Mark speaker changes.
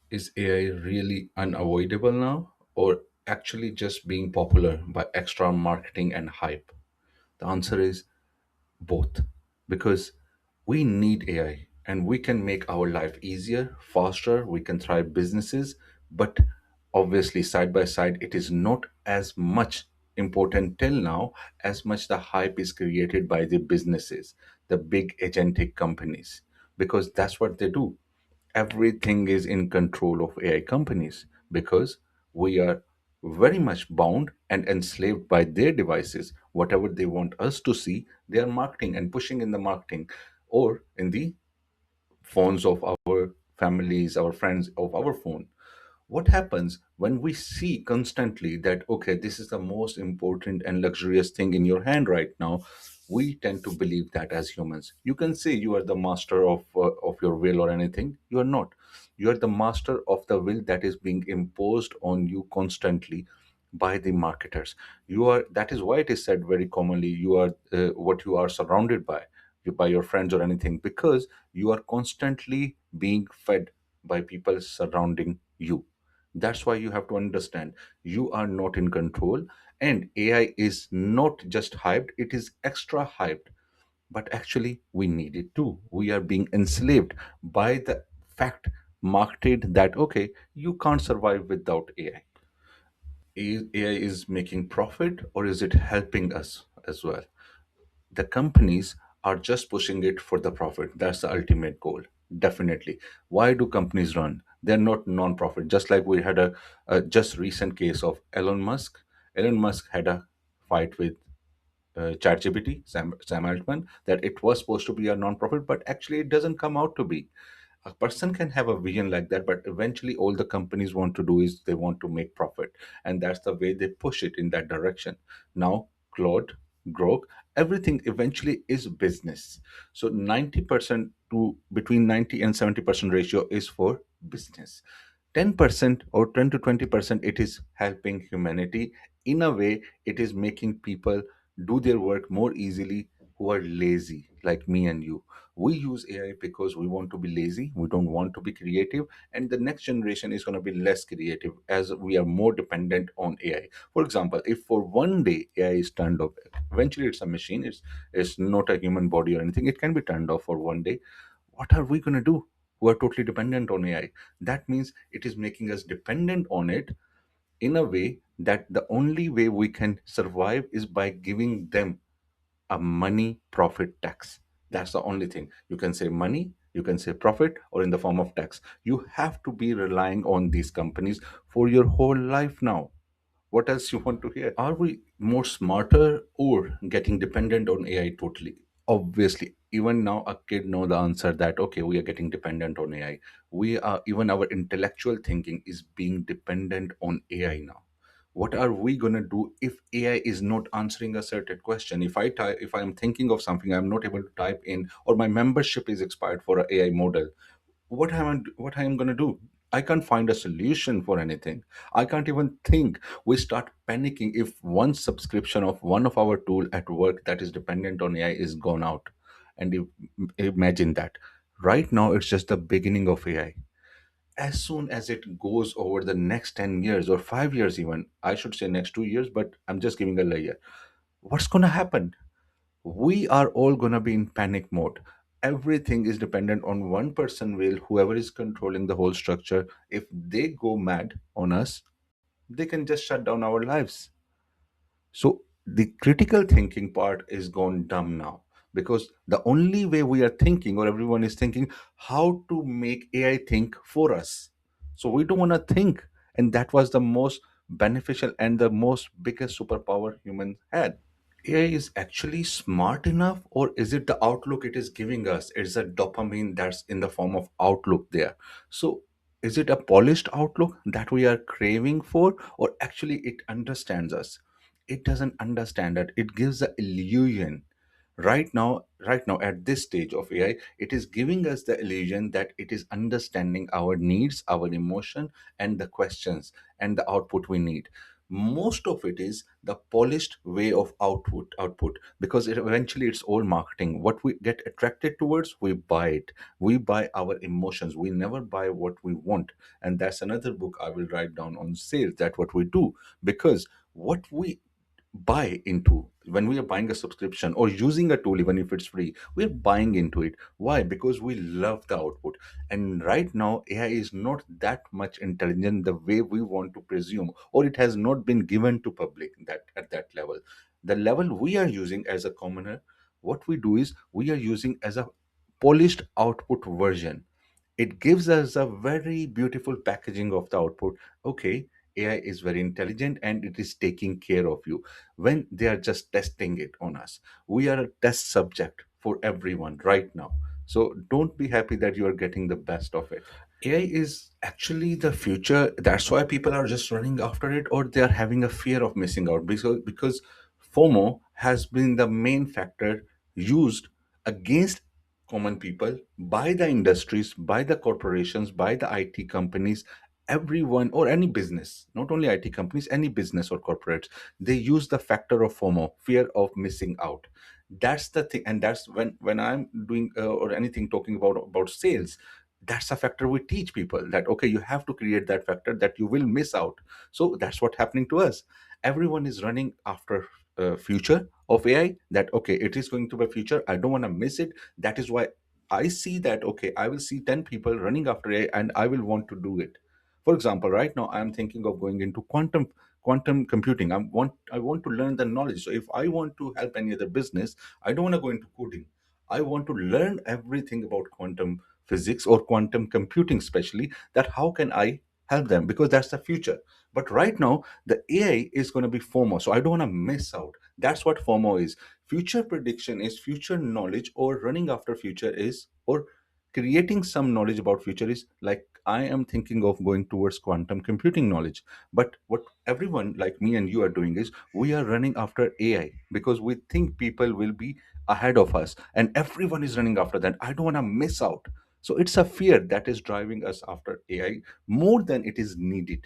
Speaker 1: Is AI really unavoidable now, or actually just being popular by extra marketing and hype? The answer is both, because we need AI and we can make our life easier, faster, we can thrive businesses, but obviously, side by side, it is not as much important till now as much the hype is created by the businesses, the big agentic companies, because that's what they do. Everything is in control of AI companies because we are very much bound and enslaved by their devices. Whatever they want us to see, they are marketing and pushing in the marketing or in the phones of our families, our friends of our phone. What happens when we see constantly that, okay, this is the most important and luxurious thing in your hand right now? We tend to believe that as humans. You can say you are the master of your will or anything. You are not. You are the master of the will that is being imposed on you constantly by the marketers. You are. That is why it is said very commonly, you are what you are surrounded by, by your friends or anything, because you are constantly being fed by people surrounding you. That's why you have to understand you are not in control, and AI is not just hyped, it is extra hyped. But actually, we need it too. We are being enslaved by the fact marketed that, okay, you can't survive without AI. AI is making profit, or is it helping us as well? The companies are just pushing it for the profit. That's the ultimate goal. Definitely. Why do companies run? They're not non-profit. Just like we had a just recent case of Elon Musk. Elon Musk had a fight with ChatGPT, Sam Altman, that it was supposed to be a non-profit, but actually it doesn't come out to be. A person can have a vision like that, but eventually all the companies want to do is they want to make profit, and that's the way they push it in that direction. Now Claude, Grok, everything eventually is business. So 90% to between 90 and 70% ratio is for business. 10% or 10 to 20% it is helping humanity. In a way, it is making people do their work more easily who are lazy, like me and you. We use AI because we want to be lazy, we don't want to be creative, and the next generation is going to be less creative as we are more dependent on AI. For example, if for one day AI is turned off, eventually it's a machine, it's not a human body or anything, it can be turned off for one day. What are we going to do who are totally dependent on AI? That means it is making us dependent on it in a way that the only way we can survive is by giving them a money profit tax. That's the only thing. You can say money, you can say profit, or in the form of tax. You have to be relying on these companies for your whole life now. What else you want to hear? Are we more smarter or getting dependent on AI totally? Obviously, even now a kid know the answer that, okay, we are getting dependent on AI. We are, even our intellectual thinking is being dependent on AI now. What are we going to do if AI is not answering a certain question? If I am thinking of something, I'm not able to type in, or my membership is expired for a AI model, what I am going to do? I can't find a solution for anything. I can't even think. We start panicking if one subscription of one of our tool at work that is dependent on AI is gone out. And imagine that. Right now it's just the beginning of AI. As soon as it goes over the next 10 years or 5 years, even I should say next 2 years, but I'm just giving a layer, what's going to happen? We are all going to be in panic mode. Everything is dependent on one person will, whoever is controlling the whole structure. If they go mad on us, they can just shut down our lives. So the critical thinking part is gone dumb now, because the only way we are thinking, or everyone is thinking, how to make AI think for us. So we don't want to think. And that was the most beneficial and the most biggest superpower humans had. AI is actually smart enough, or is it the outlook it is giving us? It's a dopamine that's in the form of outlook there. So, is it a polished outlook that we are craving for, or actually it understands us? It doesn't understand it. It gives the illusion. Right now, at this stage of AI, it is giving us the illusion that it is understanding our needs, our emotion, and the questions and the output we need. most of it is the polished way of output, because eventually it's all marketing. What we get attracted towards, we buy it. We buy our emotions, we never buy what we want. And that's another book I will write down on sales, that what we do. Because what we buy into, when we are buying a subscription or using a tool, even if it's free, we're buying into it. Why? Because we love the output. And right now AI is not that much intelligent the way we want to presume, or it has not been given to public that at that level. The level we are using as a commoner, what we do is we are using as a polished output version. It gives us a very beautiful packaging of the output. Okay, AI is very intelligent and it is taking care of you. When they are just testing it on us, we are a test subject for everyone right now. So don't be happy that you are getting the best of it. AI is actually the future. That's why people are just running after it, or they are having a fear of missing out, because FOMO has been the main factor used against common people by the industries, by the corporations, by the IT companies, everyone, or any business, not only IT companies, any business or corporates. They use the factor of FOMO, fear of missing out. That's the thing. And that's when I'm doing or anything talking about sales, that's a factor we teach people, that okay, you have to create that factor that you will miss out. So that's what happening to us. Everyone is running after future of AI, that okay, it is going to be a future, I don't want to miss it. That is why I see that okay, I will see 10 people running after AI and I will want to do it. For example, right now I am thinking of going into quantum computing. I want to learn the knowledge. So if I want to help any other business, I don't want to go into coding. I want to learn everything about quantum physics or quantum computing, especially that how can I help them, because that's the future. But right now the AI is going to be FOMO, so I don't want to miss out. That's what FOMO is. Future prediction is future knowledge, or running after future is, or creating some knowledge about future is, like I am thinking of going towards quantum computing knowledge. But what everyone like me and you are doing is we are running after AI because we think people will be ahead of us, and everyone is running after that. I don't want to miss out. So it's a fear that is driving us after AI more than it is needed.